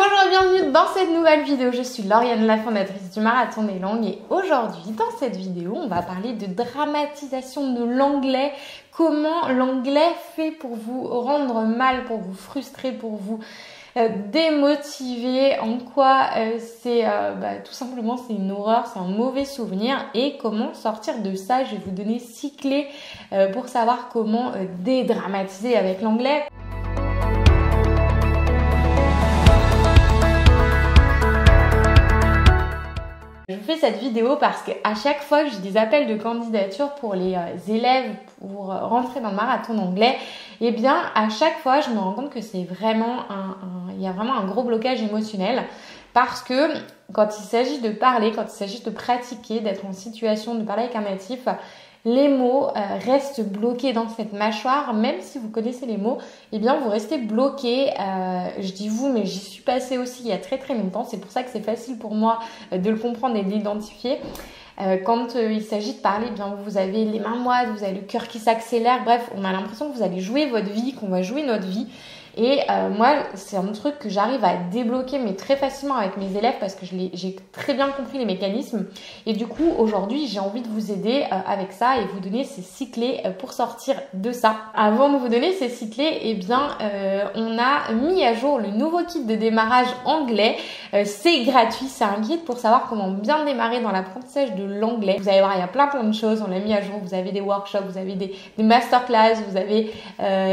Bonjour et bienvenue dans cette nouvelle vidéo. Je suis Lauriane, la fondatrice du Marathon des Langues, et aujourd'hui dans cette vidéo on va parler de dramatisation de l'anglais. Comment l'anglais fait pour vous rendre mal, pour vous frustrer, pour vous démotiver, en quoi c'est tout simplement c'est une horreur, c'est un mauvais souvenir, et comment sortir de ça. Je vais vous donner 6 clés pour savoir comment dédramatiser avec l'anglais. Je vous fais cette vidéo parce qu'à chaque fois que j'ai des appels de candidature pour les élèves pour rentrer dans le marathon d'anglais, eh bien à chaque fois je me rends compte que c'est vraiment il y a vraiment un gros blocage émotionnel, parce que quand il s'agit de parler, quand il s'agit de pratiquer, d'être en situation de parler avec un natif, les mots restent bloqués dans cette mâchoire. Même si vous connaissez les mots, eh bien vous restez bloqué. Je dis vous, mais j'y suis passée aussi il y a très longtemps. C'est pour ça que c'est facile pour moi de le comprendre et de l'identifier. Quand il s'agit de parler, eh bien vous avez les mains moites, vous avez le cœur qui s'accélère. Bref, on a l'impression que vous allez jouer votre vie, qu'on va jouer notre vie. Et moi, c'est un truc que j'arrive à débloquer, mais très facilement avec mes élèves, parce que j'ai très bien compris les mécanismes. Et du coup, aujourd'hui, j'ai envie de vous aider avec ça et vous donner ces 6 clés pour sortir de ça. Avant de vous donner ces 6 clés, eh bien, on a mis à jour le nouveau kit de démarrage anglais. C'est gratuit, c'est un guide pour savoir comment bien démarrer dans l'apprentissage de l'anglais. Vous allez voir, il y a plein de choses, on l'a mis à jour. Vous avez des workshops, vous avez des masterclass, vous avez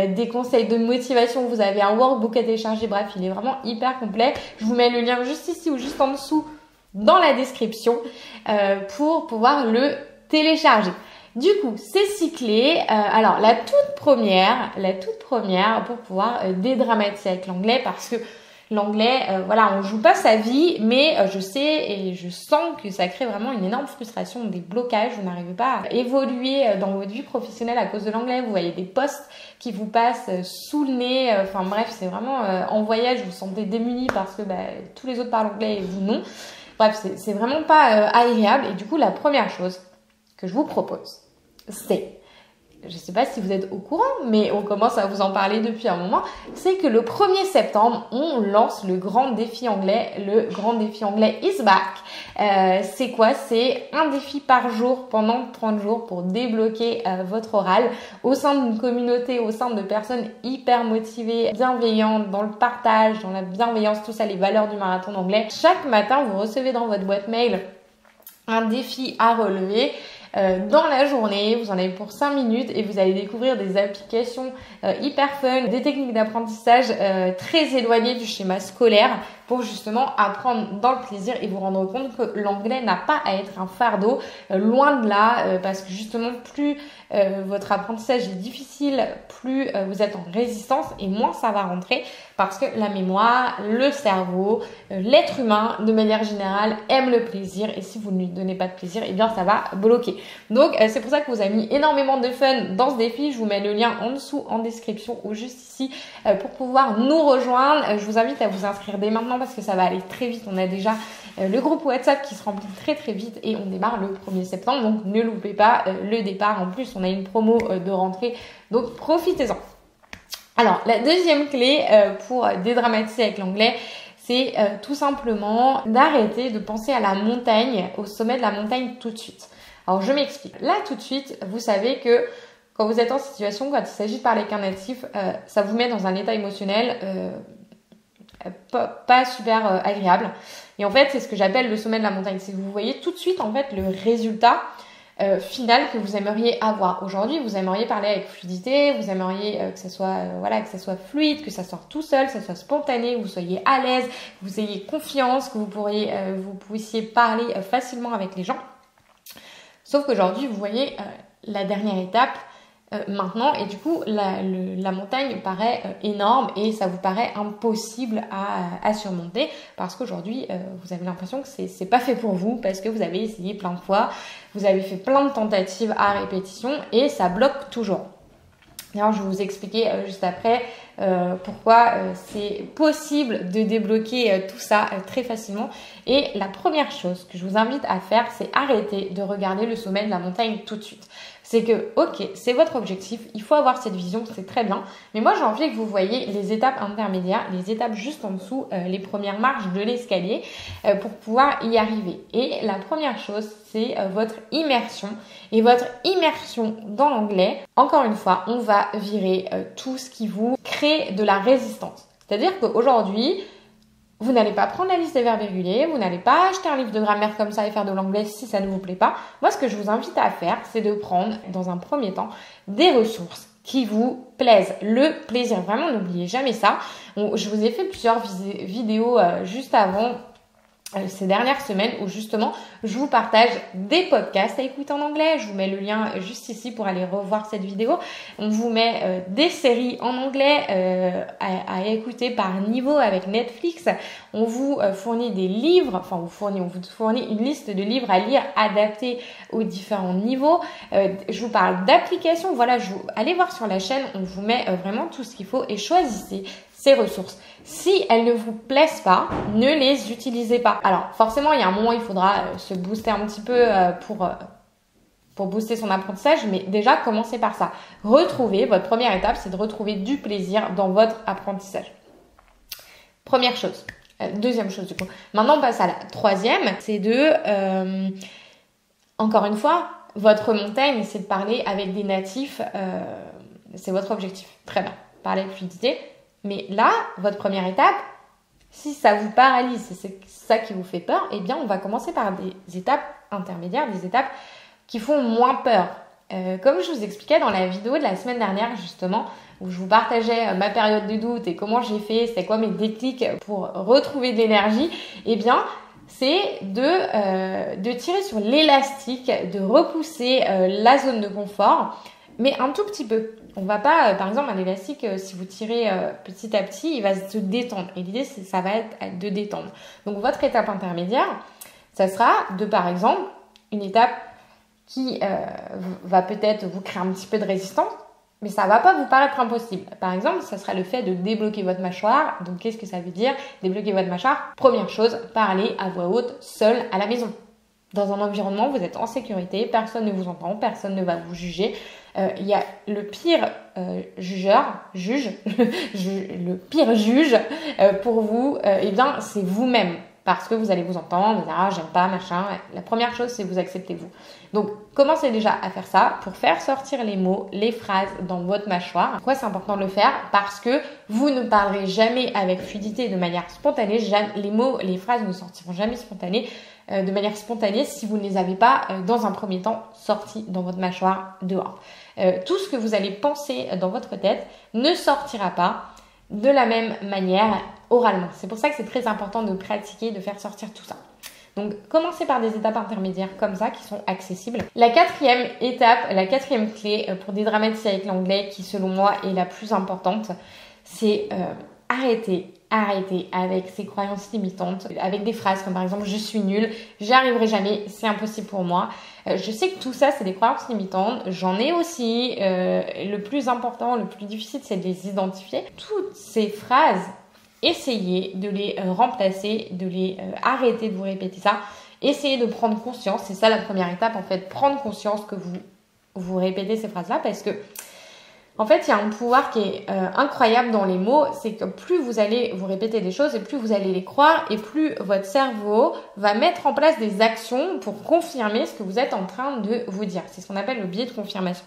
des conseils de motivation, vous avez un workbook à télécharger. Bref, il est vraiment hyper complet. Je vous mets le lien juste ici ou juste en dessous dans la description pour pouvoir le télécharger. Du coup, ces 6 clés, alors la toute première pour pouvoir dédramatiser avec l'anglais, parce que l'anglais, voilà, on joue pas sa vie, mais je sais et je sens que ça crée vraiment une énorme frustration, des blocages. Vous n'arrivez pas à évoluer dans votre vie professionnelle à cause de l'anglais. Vous voyez des posts qui vous passent sous le nez. Enfin bref, c'est vraiment en voyage, vous vous sentez démunis parce que tous les autres parlent anglais et vous non. Bref, c'est vraiment pas agréable. Et du coup, la première chose que je vous propose, c'est, je ne sais pas si vous êtes au courant, mais on commence à vous en parler depuis un moment, c'est que le 1er septembre, on lance le grand défi anglais. Le grand défi anglais is back. C'est quoi? C'est un défi par jour pendant 30 jours pour débloquer votre oral au sein d'une communauté, au sein de personnes hyper motivées, bienveillantes, dans le partage, dans la bienveillance, tout ça, les valeurs du marathon d'anglais. Chaque matin, vous recevez dans votre boîte mail un défi à relever. Dans la journée, vous en avez pour 5 minutes et vous allez découvrir des applications hyper fun, des techniques d'apprentissage très éloignées du schéma scolaire pour justement apprendre dans le plaisir et vous rendre compte que l'anglais n'a pas à être un fardeau, loin de là, parce que justement plus votre apprentissage est difficile, plus vous êtes en résistance et moins ça va rentrer, parce que la mémoire, le cerveau, l'être humain de manière générale aime le plaisir, et si vous ne lui donnez pas de plaisir, eh bien ça va bloquer. Donc c'est pour ça que vous avez mis énormément de fun dans ce défi. Je vous mets le lien en dessous en description ou juste ici pour pouvoir nous rejoindre. Je vous invite à vous inscrire dès maintenant parce que ça va aller très vite. On a déjà le groupe WhatsApp qui se remplit très vite et on démarre le 1er septembre. Donc ne loupez pas le départ. En plus, on a une promo de rentrée. Donc profitez-en. Alors la deuxième clé pour dédramatiser avec l'anglais, c'est tout simplement d'arrêter de penser à la montagne, au sommet de la montagne tout de suite. Alors je m'explique. Là tout de suite, vous savez que quand vous êtes en situation, quand il s'agit de parler avec un natif, ça vous met dans un état émotionnel pas super agréable. Et en fait, c'est ce que j'appelle le sommet de la montagne. C'est que vous voyez tout de suite en fait le résultat final que vous aimeriez avoir. Aujourd'hui, vous aimeriez parler avec fluidité, vous aimeriez que ça soit fluide, que ça sorte tout seul, que ça soit spontané, que vous soyez à l'aise, que vous ayez confiance, que vous puissiez parler facilement avec les gens. Sauf qu'aujourd'hui, vous voyez la dernière étape maintenant, et du coup, la montagne paraît énorme et ça vous paraît impossible à surmonter, parce qu'aujourd'hui, vous avez l'impression que c'est pas fait pour vous, parce que vous avez essayé plein de fois, vous avez fait plein de tentatives à répétition et ça bloque toujours. D'ailleurs, je vais vous expliquer juste après pourquoi c'est possible de débloquer tout ça très facilement. Et la première chose que je vous invite à faire, c'est arrêter de regarder le sommet de la montagne tout de suite. C'est que, ok, c'est votre objectif, il faut avoir cette vision, c'est très bien. Mais moi, j'ai envie que vous voyez les étapes intermédiaires, les étapes juste en dessous, les premières marches de l'escalier pour pouvoir y arriver. Et la première chose, c'est votre immersion. Et votre immersion dans l'anglais, encore une fois, on va virer tout ce qui vous crée de la résistance. C'est-à-dire qu'aujourd'hui, vous n'allez pas prendre la liste des verbes irréguliers, vous n'allez pas acheter un livre de grammaire comme ça et faire de l'anglais si ça ne vous plaît pas. Moi, ce que je vous invite à faire, c'est de prendre, dans un premier temps, des ressources qui vous plaisent. Le plaisir, vraiment, n'oubliez jamais ça. Je vous ai fait plusieurs vidéos juste avant ces dernières semaines où justement je vous partage des podcasts à écouter en anglais. Je vous mets le lien juste ici pour aller revoir cette vidéo. On vous met des séries en anglais à écouter par niveau avec Netflix. On vous fournit des livres, enfin on vous fournit une liste de livres à lire adaptés aux différents niveaux. Je vous parle d'applications. Voilà, allez voir sur la chaîne, on vous met vraiment tout ce qu'il faut et choisissez ces ressources. Si elles ne vous plaisent pas, ne les utilisez pas. Alors forcément, il y a un moment, il faudra se booster un petit peu pour booster son apprentissage, mais déjà, commencez par ça. Votre première étape, c'est de retrouver du plaisir dans votre apprentissage. Première chose. Deuxième chose du coup. Maintenant, on passe à la troisième, c'est encore une fois, votre montagne, c'est de parler avec des natifs, c'est votre objectif. Très bien. Parler avec fluidité. Mais là, votre première étape, si ça vous paralyse, c'est ça qui vous fait peur, eh bien, on va commencer par des étapes intermédiaires, des étapes qui font moins peur. Comme je vous expliquais dans la vidéo de la semaine dernière, justement, où je vous partageais ma période de doute et comment j'ai fait, c'était quoi mes déclics pour retrouver de l'énergie, eh bien, c'est de tirer sur l'élastique, de repousser la zone de confort, mais un tout petit peu. On va pas, par exemple, un élastique, si vous tirez petit à petit, il va se détendre. Et l'idée, ça va être de détendre. Donc, votre étape intermédiaire, ça sera par exemple, une étape qui va peut-être vous créer un petit peu de résistance, mais ça va pas vous paraître impossible. Par exemple, ça sera le fait de débloquer votre mâchoire. Donc, qu'est-ce que ça veut dire? Débloquer votre mâchoire. Première chose, parler à voix haute, seul à la maison. Dans un environnement, vous êtes en sécurité, personne ne vous entend, personne ne va vous juger. Il y a le pire le pire juge pour vous, eh bien, c'est vous-même. Parce que vous allez vous entendre, vous dire, ah, j'aime pas, machin. La première chose, c'est vous acceptez vous. Donc, commencez déjà à faire ça pour faire sortir les mots, les phrases dans votre mâchoire. Pourquoi c'est important de le faire? Parce que vous ne parlerez jamais avec fluidité de manière spontanée. Les mots, les phrases ne sortiront jamais de manière spontanée si vous ne les avez pas, dans un premier temps, sortis dans votre mâchoire dehors. Tout ce que vous allez penser dans votre tête ne sortira pas de la même manière oralement. C'est pour ça que c'est très important de pratiquer, de faire sortir tout ça. Donc, commencez par des étapes intermédiaires comme ça qui sont accessibles. La quatrième étape, la quatrième clé pour dédramatiser avec l'anglais qui, selon moi, est la plus importante, c'est arrêter avec ces croyances limitantes, avec des phrases comme par exemple « je suis nulle »,« j'y arriverai jamais »,« c'est impossible pour moi ». Je sais que tout ça, c'est des croyances limitantes. J'en ai aussi. Le plus important, le plus difficile, c'est de les identifier. Toutes ces phrases, essayez de les remplacer, de les arrêter de vous répéter ça. Essayez de prendre conscience. C'est ça la première étape, en fait. Prendre conscience que vous répétez ces phrases-là parce que en fait, il y a un pouvoir qui est incroyable dans les mots, c'est que plus vous allez vous répéter des choses et plus vous allez les croire et plus votre cerveau va mettre en place des actions pour confirmer ce que vous êtes en train de vous dire. C'est ce qu'on appelle le biais de confirmation.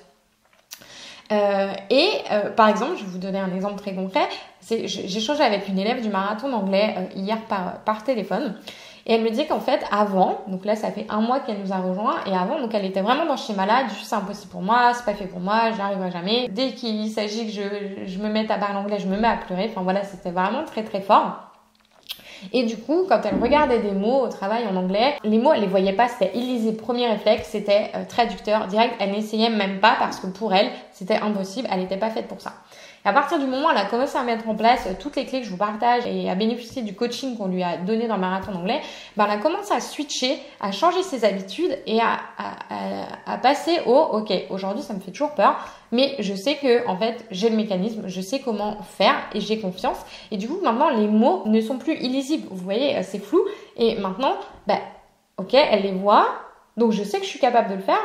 Par exemple, je vais vous donner un exemple très concret. J'ai échangé avec une élève du marathon d'anglais hier par téléphone. Et elle me dit qu'en fait, avant, donc là, ça fait 1 mois qu'elle nous a rejoints, et avant, donc elle était vraiment dans ce schéma-là, c'est impossible pour moi, c'est pas fait pour moi, j'y arriverai jamais. Dès qu'il s'agit que je me mette à parler anglais, je me mets à pleurer. Enfin voilà, c'était vraiment très très fort. Et du coup, quand elle regardait des mots au travail en anglais, les mots, elle les voyait pas, c'était illisible. Premier réflexe, c'était traducteur direct. Elle n'essayait même pas parce que pour elle, c'était impossible, elle n'était pas faite pour ça. Et à partir du moment où elle a commencé à mettre en place toutes les clés que je vous partage et à bénéficier du coaching qu'on lui a donné dans le marathon d'anglais, elle a commencé à switcher, à changer ses habitudes et à passer au « ok, aujourd'hui ça me fait toujours peur, mais je sais que en fait j'ai le mécanisme, je sais comment faire et j'ai confiance ». Et du coup maintenant les mots ne sont plus illisibles, vous voyez, c'est flou. Et maintenant, ok, elle les voit, donc je sais que je suis capable de le faire.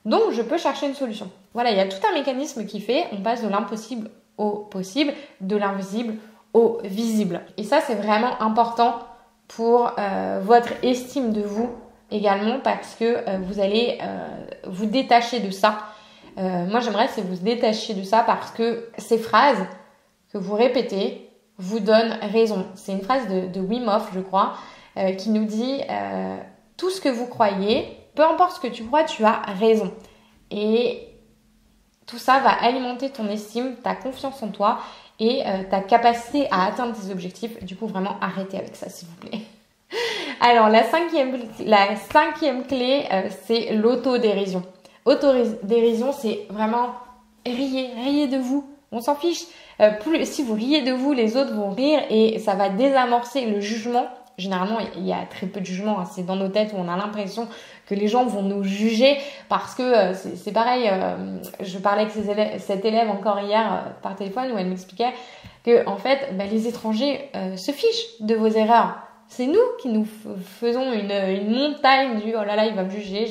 Donc, je peux chercher une solution. Voilà, il y a tout un mécanisme qui fait, on passe de l'impossible au possible, de l'invisible au visible. Et ça, c'est vraiment important pour votre estime de vous également parce que vous allez vous détacher de ça. Moi, j'aimerais que vous détachiez de ça parce que ces phrases que vous répétez vous donnent raison. C'est une phrase de Wim Hof, je crois, qui nous dit tout ce que vous croyez, peu importe ce que tu crois, tu as raison. Et tout ça va alimenter ton estime, ta confiance en toi et ta capacité à atteindre tes objectifs. Du coup, vraiment, arrêtez avec ça, s'il vous plaît. Alors, la cinquième clé, c'est l'autodérision. Autodérision, c'est vraiment riez de vous. On s'en fiche. Si vous riez de vous, les autres vont rire et ça va désamorcer le jugement. Généralement, il y a très peu de jugement. Hein. C'est dans nos têtes où on a l'impression que les gens vont nous juger parce que c'est pareil. Je parlais avec cette élève encore hier par téléphone où elle m'expliquait que en fait, les étrangers se fichent de vos erreurs. C'est nous qui nous faisons une montagne du oh là là, il va me juger,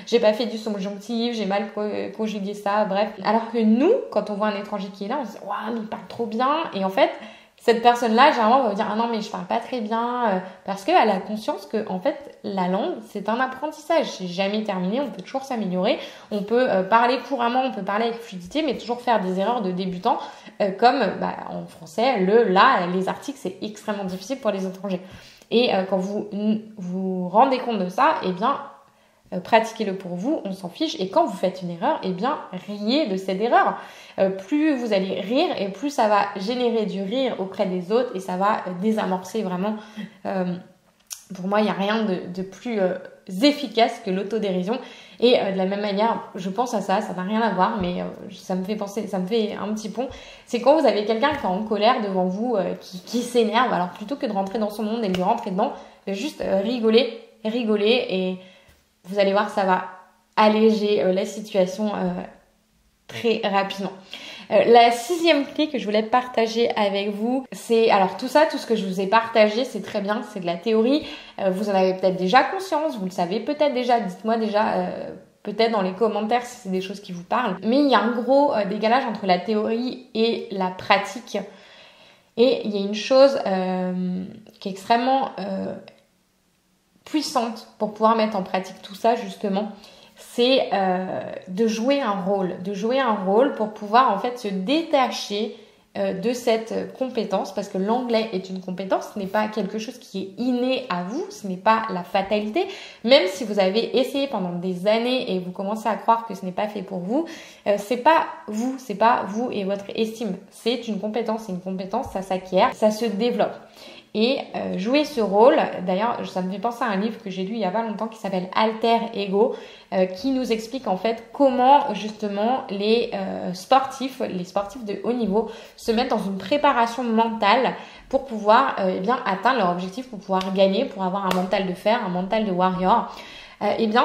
j'ai pas fait du subjonctif, j'ai mal conjugué ça, bref. Alors que nous, quand on voit un étranger qui est là, on se dit waouh, mais il parle trop bien. Et en fait, cette personne-là, généralement, va vous dire ah non, mais je parle pas très bien parce qu'elle a conscience que en fait, la langue, c'est un apprentissage, c'est jamais terminé, on peut toujours s'améliorer, on peut parler couramment, on peut parler avec fluidité, mais toujours faire des erreurs de débutant, comme en français, les articles, c'est extrêmement difficile pour les étrangers. Et quand vous vous rendez compte de ça, eh bien, pratiquez-le pour vous, on s'en fiche. Et quand vous faites une erreur, eh bien, riez de cette erreur. Plus vous allez rire et plus ça va générer du rire auprès des autres et ça va désamorcer vraiment. Pour moi, il n'y a rien de plus efficace que l'autodérision. Et de la même manière, je pense à ça n'a rien à voir, mais ça me fait penser, ça me fait un petit pont. C'est quand vous avez quelqu'un qui est en colère devant vous, qui s'énerve, alors plutôt que de rentrer dans son monde et de lui rentrer dedans, juste rigoler et vous allez voir, ça va alléger la situation très rapidement. La sixième clé que je voulais partager avec vous, c'est, alors tout ce que je vous ai partagé, c'est très bien, c'est de la théorie. Vous en avez peut-être déjà conscience, vous le savez peut-être déjà, dites-moi déjà peut-être dans les commentaires si c'est des choses qui vous parlent. Mais il y a un gros décalage entre la théorie et la pratique. Et il y a une chose qui est extrêmement puissante pour pouvoir mettre en pratique tout ça justement, c'est de jouer un rôle pour pouvoir en fait se détacher de cette compétence, parce que l'anglais est une compétence, ce n'est pas quelque chose qui est inné à vous, ce n'est pas la fatalité, même si vous avez essayé pendant des années et vous commencez à croire que ce n'est pas fait pour vous, c'est pas vous et votre estime, c'est une compétence, ça s'acquiert, ça se développe. Et jouer ce rôle, d'ailleurs ça me fait penser à un livre que j'ai lu il y a pas longtemps qui s'appelle Alter Ego, qui nous explique en fait comment justement les sportifs de haut niveau se mettent dans une préparation mentale pour pouvoir atteindre leur objectif, pour pouvoir gagner, pour avoir un mental de fer, un mental de warrior.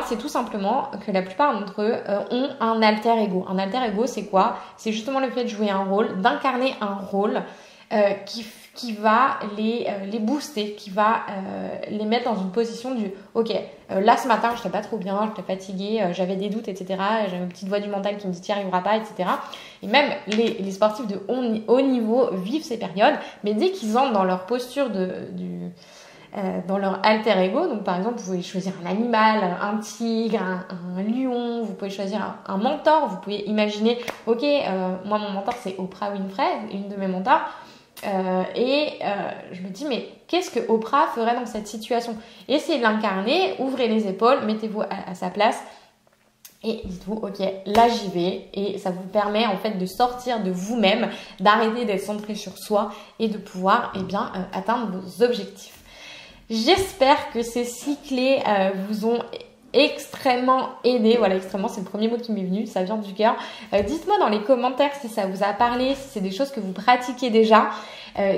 C'est tout simplement que la plupart d'entre eux ont un alter ego. Un alter ego, c'est quoi? C'est justement le fait de jouer un rôle, d'incarner un rôle qui va les booster, qui va les mettre dans une position du ok, là ce matin j'étais pas trop bien, j'étais fatiguée, j'avais des doutes, etc. J'avais une petite voix du mental qui me dit t'y arriveras pas, etc. Et même les sportifs de haut niveau vivent ces périodes, mais dès qu'ils entrent dans leur posture dans leur alter ego, donc par exemple vous pouvez choisir un animal, un tigre, un lion, vous pouvez choisir un mentor, vous pouvez imaginer ok, moi mon mentor c'est Oprah Winfrey, une de mes mentors. Je me dis mais qu'est-ce que Oprah ferait dans cette situation? Essayez de l'incarner, ouvrez les épaules, mettez-vous à sa place et dites-vous ok, là j'y vais, et ça vous permet en fait de sortir de vous-même, d'arrêter d'être centré sur soi et de pouvoir atteindre vos objectifs. J'espère que ces 6 clés vous ont extrêmement aidé. Voilà, extrêmement, c'est le premier mot qui m'est venu, ça vient du cœur. Dites-moi dans les commentaires si ça vous a parlé, si c'est des choses que vous pratiquez déjà.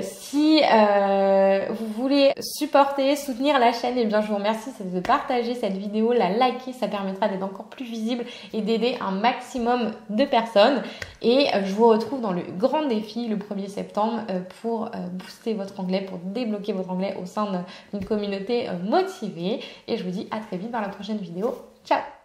Si vous voulez soutenir la chaîne, je vous remercie de partager cette vidéo, la liker, ça permettra d'être encore plus visible et d'aider un maximum de personnes. Et je vous retrouve dans le grand défi le 1er septembre pour booster votre anglais, pour débloquer votre anglais au sein d'une communauté motivée. Et je vous dis à très vite dans la prochaine vidéo. Ciao!